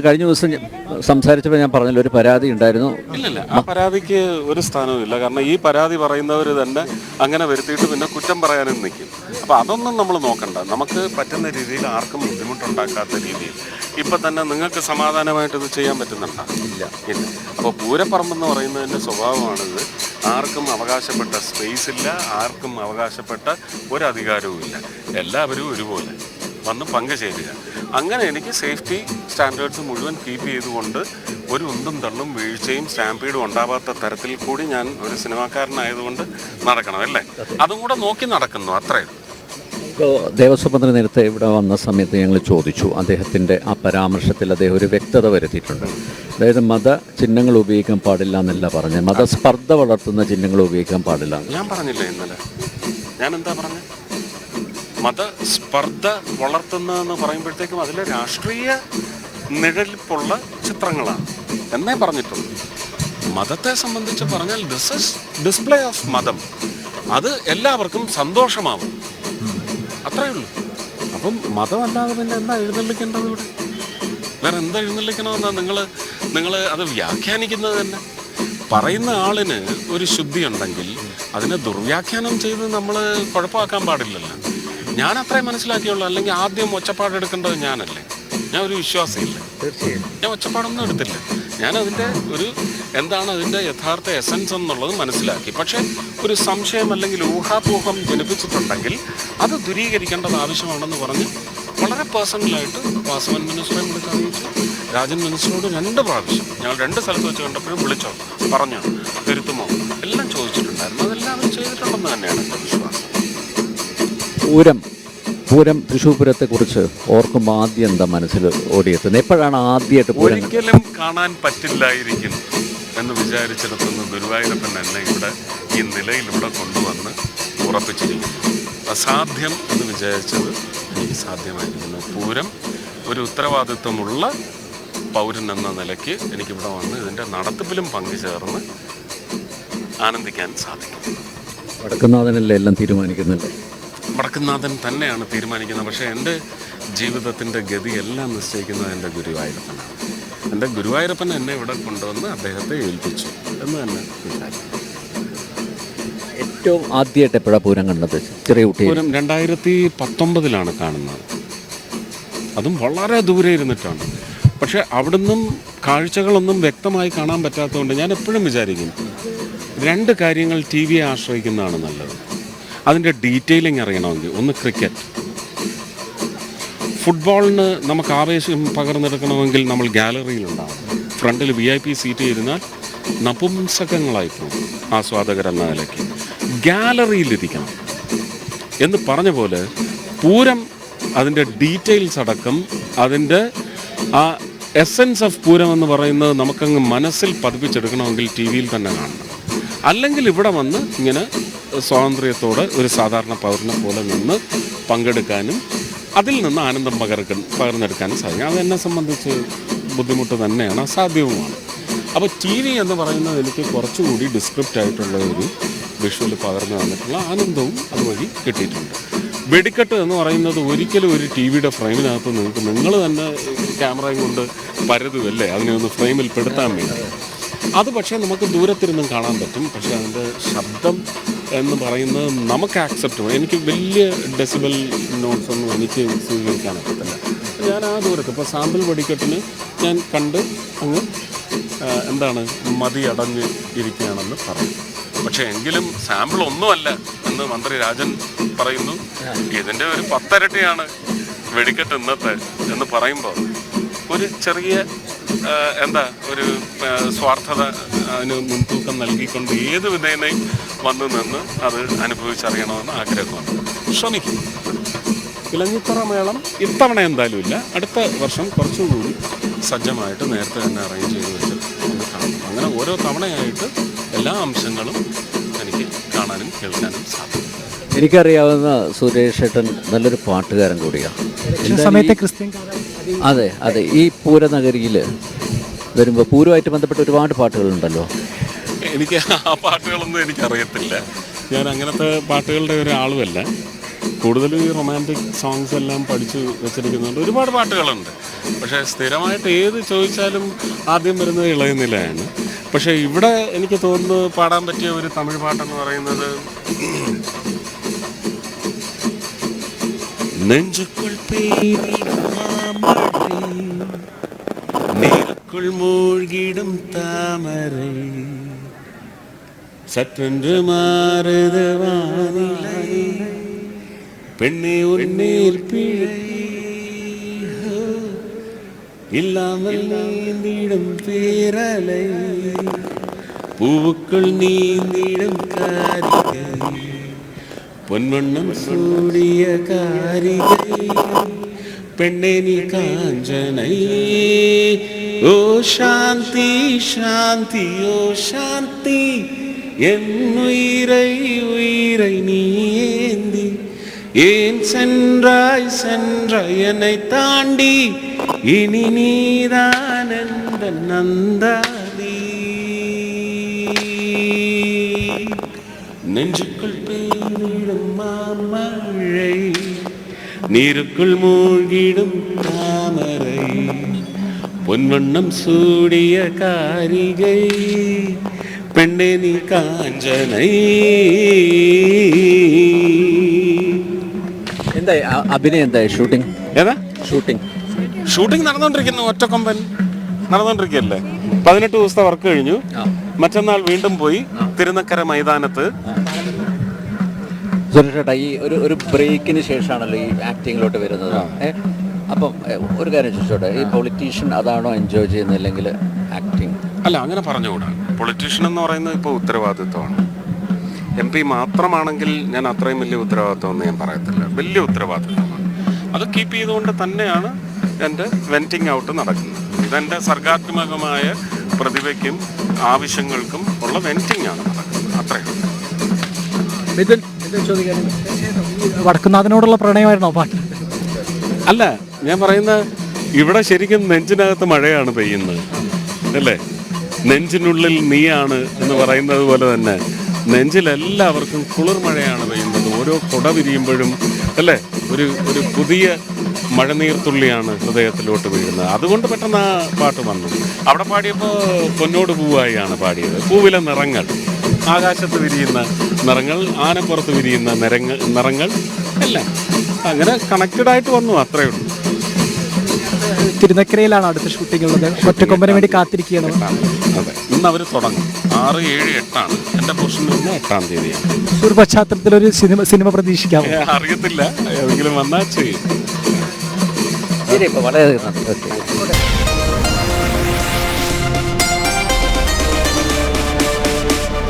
കഴിഞ്ഞ ദിവസം സംസാരിച്ചപ്പോൾ ഞാൻ പറഞ്ഞല്ലോ ഒരു പരാതി ഉണ്ടായിരുന്നു. ഇല്ലില്ല, ആ പരാതിക്ക് ഒരു സ്ഥാനവും ഇല്ല. കാരണം ഈ പരാതി പറയുന്നവർ തന്നെ അങ്ങനെ വരുത്തിയിട്ട് പിന്നെ കുറ്റം പറയാനും നിൽക്കും. അപ്പോൾ അതൊന്നും നമ്മൾ നോക്കണ്ട. നമുക്ക് പറ്റുന്ന രീതിയിൽ ആർക്കും ബുദ്ധിമുട്ടുണ്ടാക്കാത്ത രീതിയിൽ ഇപ്പം തന്നെ നിങ്ങൾക്ക് സമാധാനമായിട്ട് ഇത് ചെയ്യാൻ പറ്റുന്നുണ്ടോ? ഇല്ല. അപ്പോൾ പൂരപ്പറമ്പെന്ന് പറയുന്നതിൻ്റെ സ്വഭാവമാണിത്. ആർക്കും അവകാശപ്പെട്ട സ്പേസ് ഇല്ല, ആർക്കും അവകാശപ്പെട്ട ഒരധികാരവും ഇല്ല. എല്ലാവരും ഒരുപോലെ വന്ന് പങ്കുചേരുക. അങ്ങനെ എനിക്ക് സേഫ്റ്റി സ്റ്റാൻഡേർഡ്സ് മുഴുവൻ കീപ്പ് ചെയ്തുകൊണ്ട് ഒരു ഉന്തും തള്ളും വീഴ്ചയും സ്റ്റാമ്പീഡും ഉണ്ടാവാത്ത തരത്തിൽ കൂടി ഞാൻ ഒരു സിനിമാക്കാരനായതുകൊണ്ട് നടക്കണം, അല്ലേ? അതും കൂടെ നോക്കി നടക്കുന്നു, അത്രയും. ഇപ്പോൾ ദേവസ്വം മന്ത്രി നേരത്തെ ഇവിടെ വന്ന സമയത്ത് ഞങ്ങൾ ചോദിച്ചു, അദ്ദേഹത്തിൻ്റെ ആ പരാമർശത്തിൽ അദ്ദേഹം ഒരു വ്യക്തത വരുത്തിയിട്ടുണ്ട്. അതായത് മത ചിഹ്നങ്ങൾ ഉപയോഗിക്കാൻ പാടില്ല എന്നല്ല പറഞ്ഞത്, മതസ്പർദ്ധ വളർത്തുന്ന ചിഹ്നങ്ങൾ ഉപയോഗിക്കാൻ പാടില്ല. ഞാൻ പറഞ്ഞില്ലേ ഇന്നലെ? ഞാൻ എന്താ പറഞ്ഞത്? മതസ്പർദ്ധ വളർത്തുന്നതെന്ന് പറയുമ്പോഴത്തേക്കും അതിലെ രാഷ്ട്രീയ നിഴലിപ്പുള്ള ചിത്രങ്ങളാണ് എന്നേ പറഞ്ഞിട്ടുള്ളൂ. മതത്തെ സംബന്ധിച്ച് പറഞ്ഞാൽ ദിസ് ഇസ് ഡിസ്പ്ലേ ഓഫ് മതം. അത് എല്ലാവർക്കും സന്തോഷമാവും, അത്രയേ ഉള്ളൂ. അപ്പം മതമല്ലാതെ പിന്നെ എന്താ എഴുന്നള്ളിക്കേണ്ടത്? ഇവിടെ വേറെ എന്താ എഴുന്നള്ളിക്കണമെന്നാണ് നിങ്ങൾ അത് വ്യാഖ്യാനിക്കുന്നത് തന്നെ. പറയുന്ന ആളിന് ഒരു ശുദ്ധി ഉണ്ടെങ്കിൽ അതിനെ ദുർവ്യാഖ്യാനം ചെയ്ത് നമ്മൾ കുഴപ്പമാക്കാൻ പാടില്ലല്ലോ. ഞാൻ അത്രയും മനസ്സിലാക്കിയുള്ളൂ. അല്ലെങ്കിൽ ആദ്യം ഒച്ചപ്പാടെടുക്കേണ്ടത് ഞാനല്ലേ? ഞാൻ ഒരു വിശ്വാസിയില്ല, തീർച്ചയായും ഞാൻ ഒച്ചപ്പാടൊന്നും എടുത്തില്ല. ഞാൻ അതിൻ്റെ എന്താണ് അതിൻ്റെ യഥാർത്ഥ എസൻസ് എന്നുള്ളത് മനസ്സിലാക്കി. പക്ഷേ ഒരു സംശയം അല്ലെങ്കിൽ ഊഹാപോഹം ജനിപ്പിച്ചിട്ടുണ്ടെങ്കിൽ അത് ദൂരീകരിക്കേണ്ടത് ആവശ്യമാണെന്ന് പറഞ്ഞ് വളരെ പേഴ്സണലായിട്ട് വാസവൻ മിനിസ്റ്ററെ വിളിച്ച് അറിയിച്ചു. രാജൻ മിനിസ്റ്ററോട് 2 പ്രാവശ്യം ഞങ്ങൾ 2 സ്ഥലത്ത് വെച്ച് കണ്ടപ്പോഴും വിളിച്ചോ, പറഞ്ഞോ, തിരുത്തുമോ എല്ലാം ചോദിച്ചിട്ടുണ്ടായിരുന്നു. അതെല്ലാം അവർ ചെയ്തിട്ടുണ്ടെന്ന് തന്നെയാണ് എൻ്റെ വിശ്വാസം. പൂരം തൃശ്ശൂർ പൂരത്തെക്കുറിച്ച് ഓർക്കുമ്പോൾ ആദ്യം എന്താ മനസ്സിൽ ഓടിയെത്തുന്നത്? എപ്പോഴാണ് ആദ്യമായിട്ട് ഒരിക്കലും കാണാൻ പറ്റില്ലായിരിക്കും എന്ന് വിചാരിച്ചിടത്തുനിന്ന് ഗുരുവായൂരപ്പൻ എന്നെ ഇവിടെ ഈ നിലയിൽ ഇവിടെ കൊണ്ടുവന്ന് ഉറപ്പിച്ചിരിക്കുന്നു. അസാധ്യം എന്ന് വിചാരിച്ചത് എനിക്ക് സാധ്യമായിരിക്കുന്നു. പൂരം ഒരു ഉത്തരവാദിത്വമുള്ള പൗരൻ എന്ന നിലയ്ക്ക് എനിക്കിവിടെ വന്ന് ഇതിൻ്റെ നടത്തിപ്പിലും പങ്കുചേർന്ന് ആനന്ദിക്കാൻ സാധിക്കും. വടക്കുന്നാഥനല്ലേ എല്ലാം തീരുമാനിക്കുന്നുണ്ട്? വടക്കുന്നാഥൻ തന്നെയാണ് തീരുമാനിക്കുന്നത്. പക്ഷേ എൻ്റെ ജീവിതത്തിൻ്റെ ഗതിയെല്ലാം നിശ്ചയിക്കുന്നത് എൻ്റെ ഗുരുവായൂരപ്പനാണ്. എൻ്റെ ഗുരുവായൂരപ്പൻ എന്നെ ഇവിടെ കൊണ്ടുവന്ന് അദ്ദേഹത്തെ ഏൽപ്പിച്ചു എന്ന് തന്നെ വിചാരിക്കുന്നു. ഏറ്റവും ആദ്യമായിട്ട് എപ്പോഴാണ് പൂരം കണ്ടത്? ചെറിയ കുട്ടി പൂരം 2019 കാണുന്നത്. അതും വളരെ ദൂരെ ഇരുന്നിട്ടാണ്. പക്ഷേ അവിടുന്നും കാഴ്ചകളൊന്നും വ്യക്തമായി കാണാൻ പറ്റാത്തതുകൊണ്ട് ഞാൻ എപ്പോഴും വിചാരിക്കും 2 കാര്യങ്ങൾ ടി വിയെ ആശ്രയിക്കുന്നതാണ് നല്ലത്. അതിൻ്റെ ഡീറ്റെയിലിംഗ് അറിയണമെങ്കിൽ ഒന്ന് ക്രിക്കറ്റ്. ഫുട്ബോളിന് നമുക്ക് ആവേശം പകർന്നെടുക്കണമെങ്കിൽ നമ്മൾ ഗാലറിയിലുണ്ടാവും. ഫ്രണ്ടിൽ VIP സീറ്റ് ഇരുന്നാൽ നപുംസകങ്ങളായി പോകും ആസ്വാദകരെന്ന നിലയ്ക്ക്. ഗാലറിയിലിരിക്കണം എന്ന് പറഞ്ഞ പോലെ പൂരം അതിൻ്റെ ഡീറ്റെയിൽസ് അടക്കം അതിൻ്റെ ആ എസൻസ് ഓഫ് പൂരം എന്ന് പറയുന്നത് നമുക്കങ്ങ് മനസ്സിൽ പതിപ്പിച്ചെടുക്കണമെങ്കിൽ TV യിൽ തന്നെ കാണണം. അല്ലെങ്കിൽ ഇവിടെ വന്ന് ഇങ്ങനെ സ്വാതന്ത്ര്യത്തോടെ ഒരു സാധാരണ പൗരനെ പോലെ നിന്ന് പങ്കെടുക്കാനും അതിൽ നിന്ന് ആനന്ദം പകർന്നെടുക്കാനും സാധിക്കും. അതെന്നെ സംബന്ധിച്ച് ബുദ്ധിമുട്ട് തന്നെയാണ്, അസാധ്യവുമാണ്. അപ്പോൾ TV എന്ന് പറയുന്നത് എനിക്ക് കുറച്ചുകൂടി ഡിസ്ക്രിപ്റ്റ് ആയിട്ടുള്ള ഒരു വിഷ്വൽ പകർന്നു തന്നിട്ടുള്ള ആനന്ദവും അതുവഴി കിട്ടിയിട്ടുണ്ട്. വെടിക്കെട്ട് എന്ന് പറയുന്നത് ഒരിക്കലും ഒരു TV ഫ്രെയിമിനകത്ത് നിങ്ങൾ തന്നെ ക്യാമറയും കൊണ്ട് പരതുമല്ലേ അതിനെ ഒന്ന് ഫ്രെയിമിൽ പെടുത്താൻ വേണ്ടി. അത് പക്ഷേ നമുക്ക് ദൂരത്തിരുന്നും കാണാൻ പറ്റും. പക്ഷേ അതിൻ്റെ ശബ്ദം എന്ന് പറയുന്നത് നമുക്ക് ആക്സെപ്റ്റ്. എനിക്ക് വലിയ ഡെസിബൽ നോട്ട്സ് ഒന്നും എനിക്ക് സ്വീകരിക്കാനൊക്കത്തില്ല. ഞാൻ ആ ദൂരത്ത് ഇപ്പോൾ സാമ്പിൾ വെടിക്കെട്ടിന് ഞാൻ കണ്ട് അങ്ങ് മതി അടഞ്ഞ് ഇരിക്കുകയാണെന്ന് പറയും. പക്ഷേ എങ്കിലും സാമ്പിൾ ഒന്നുമല്ല എന്ന് മന്ത്രി രാജൻ പറയുന്നു. ഇതിൻ്റെ ഒരു 10 ഇരട്ടിയാണ് വെടിക്കെട്ട് ഇന്നത്തെ എന്ന് പറയുമ്പോൾ ഒരു ചെറിയ ഒരു സ്വാർത്ഥത അതിന് മുൻതൂക്കം നൽകിക്കൊണ്ട് ഏത് വിധേനയും വന്നു നിന്ന് അത് അനുഭവിച്ചറിയണമെന്ന് ആഗ്രഹമാണ്. ശ്രമിക്കും. ഇലഞ്ഞിത്തറ മേളം ഇത്തവണ എന്തായാലും ഇല്ല. അടുത്ത വർഷം കുറച്ചുകൂടി സജ്ജമായിട്ട് നേരത്തെ തന്നെ അറേഞ്ച് ചെയ്ത് വെച്ച് കാണും. അങ്ങനെ ഓരോ തവണയായിട്ട് എല്ലാ അംശങ്ങളും എനിക്ക് കാണാനും കേൾക്കാനും സാധിക്കും. എനിക്കറിയാവുന്ന സുരേഷ് ഏട്ടൻ നല്ലൊരു പാട്ടുകാരൻ കൂടിയാണ്. അതെ, ഈ പൂരനഗരിയിൽ വരുമ്പോൾ പൂരമായിട്ട് ബന്ധപ്പെട്ട ഒരുപാട് പാട്ടുകളുണ്ടല്ലോ. എനിക്ക് ആ പാട്ടുകളൊന്നും എനിക്കറിയത്തില്ല. ഞാൻ അങ്ങനത്തെ പാട്ടുകളുടെ ഒരാളുമല്ല. കൂടുതലും ഈ റൊമാൻറ്റിക് സോങ്സ് എല്ലാം പഠിച്ചു വെച്ചിരിക്കുന്നുണ്ട്. ഒരുപാട് പാട്ടുകളുണ്ട്, പക്ഷേ സ്ഥിരമായിട്ട് ഏത് ചോദിച്ചാലും ആദ്യം വരുന്നത് ഇളയനിലയാണ്. പക്ഷേ ഇവിടെ എനിക്ക് തോന്നുന്നു പാടാൻ പറ്റിയ ഒരു തമിഴ് പാട്ടെന്ന് പറയുന്നത് നെഞ്ചുക്കുൾ നീരുക്കുൾ മൂழ்கிடும் താമரை சற்றென்று மாறுது வானிலை பெண்ணே உன்னேல் பிழை இல்லாமல் நீந்திடும் பேரலை பூவுக்குள் நீந்திடும் காரிகை பொன்வண்ணம் சூடிய காரிகை பெண்ணே நீ காஞ்சனை ஓ சாந்தி சாந்தி ஓ சாந்தி என் உயிரை உயிரை நீ ஏந்தி ஏன் சென்றாய் சென்றாய் என்னை தாண்டி இனி நீதான் என்ற நந்தாதி நெஞ்சுக்குள் பெய்திடும் மாமழை நீருக்குள் மூழ்கிடும் தாமரை பொன்வண்ணம் சூடிய காரிகை പെണ്ണേ നീ കാഞ്ചനൈ. എന്തായി അഭിനയം, എന്തായി ഷൂട്ടിംഗ്? ഏതാ ഷൂട്ടിംഗ് നടന്നുകൊണ്ടിരിക്കുന്നു. ഒറ്റക്കൊമ്പൻ നടന്നുകൊണ്ടിരിക്കുകയല്ലേ. 18 ദിവസത്തെ വർക്ക് കഴിഞ്ഞു. മറ്റന്നാൾ വീണ്ടും പോയി തിരുനക്കര മൈതാനത്ത്. സുരേഷേട്ടാ, ഈ ഒരു ബ്രേക്കിന് ശേഷമാണല്ലോ ഈ ആക്ടിങ്ങിലോട്ട് വരുന്നത്. അപ്പം ഒരു കാര്യം ചോദിച്ചോട്ടെ, ഈ പൊളിറ്റീഷ്യൻ അതാണോ എൻജോയ് ചെയ്യുന്നത് അല്ലെങ്കിൽ ആക്ടിങ്? അല്ല, അങ്ങനെ പറഞ്ഞുകൂടാ. പൊളിറ്റീഷ്യൻ എന്ന് പറയുന്നത് ഇപ്പോൾ ഉത്തരവാദിത്വമാണ്. MP മാത്രമാണെങ്കിൽ ഞാൻ അത്രയും വലിയ ഉത്തരവാദിത്വം എന്ന് ഞാൻ പറയത്തില്ല. വലിയ ഉത്തരവാദിത്വമാണ്. അത് കീപ്പ് ചെയ്തുകൊണ്ട് തന്നെയാണ് എൻ്റെ വെൻറ്റിംഗ് ഔട്ട് നടക്കുന്നത്. ഇതെൻ്റെ സർഗാത്മകമായ പ്രതിഭയ്ക്കും ആവശ്യങ്ങൾക്കും ഉള്ള വെൻറ്റിംഗ് ആണ് നടക്കുന്നത്. അത്രയും. വടക്കുന്നാഥനോടുള്ള പ്രണയമായിരുന്നോ പാട്ട്? അല്ല, ഞാൻ പറയുന്ന ഇവിടെ ശരിക്കും നെഞ്ചിനകത്ത് മഴയാണ് പെയ്യുന്നത് അല്ലേ. നെഞ്ചിനുള്ളിൽ നീയാണ് എന്ന് പറയുന്നത് പോലെ തന്നെ നെഞ്ചിലെല്ലാവർക്കും കുളിർ മഴയാണ് പെയ്യുന്നത്. ഓരോ കുട വിരിയുമ്പോഴും അല്ലേ ഒരു പുതിയ മഴനീർത്തുള്ളിയാണ് ഹൃദയത്തിലോട്ട് വീഴുന്നത്. അതുകൊണ്ട് പെട്ടെന്ന് ആ പാട്ട് വന്നു. അവിടെ പാടിയപ്പോൾ പൊന്നോട് പൂവായാണ് പാടിയത്. പൂവിലെ നിറങ്ങൾ, ആകാശത്ത് വിരിയുന്ന നിറങ്ങൾ, ആനപ്പുറത്ത് വിരിയുന്ന നിറങ്ങൾ എല്ലാം അങ്ങനെ കണക്റ്റഡ് ആയിട്ട് വന്നു. അത്രയേ ഉള്ളൂ. തിരുനക്കരയിലാണ് അടുത്ത ഷൂട്ടിംഗ് ഉള്ളത്. ഒറ്റക്കൊമ്പന് വേണ്ടി കാത്തിരിക്കുകയാണ്. അതെ, ഇന്ന് അവർ തുടങ്ങും. 6, 7, 8 എൻ്റെ പോർഷൻ 8-ാം തീയതിയാണ്. ഒരു പശ്ചാത്തലത്തിൽ ഒരു സിനിമ പ്രതീക്ഷിക്കാമോ? അറിയത്തില്ല, ഏതെങ്കിലും വന്നാൽ ചെയ്യും. ശരി, ഇപ്പോൾ വളരെ നന്ദി.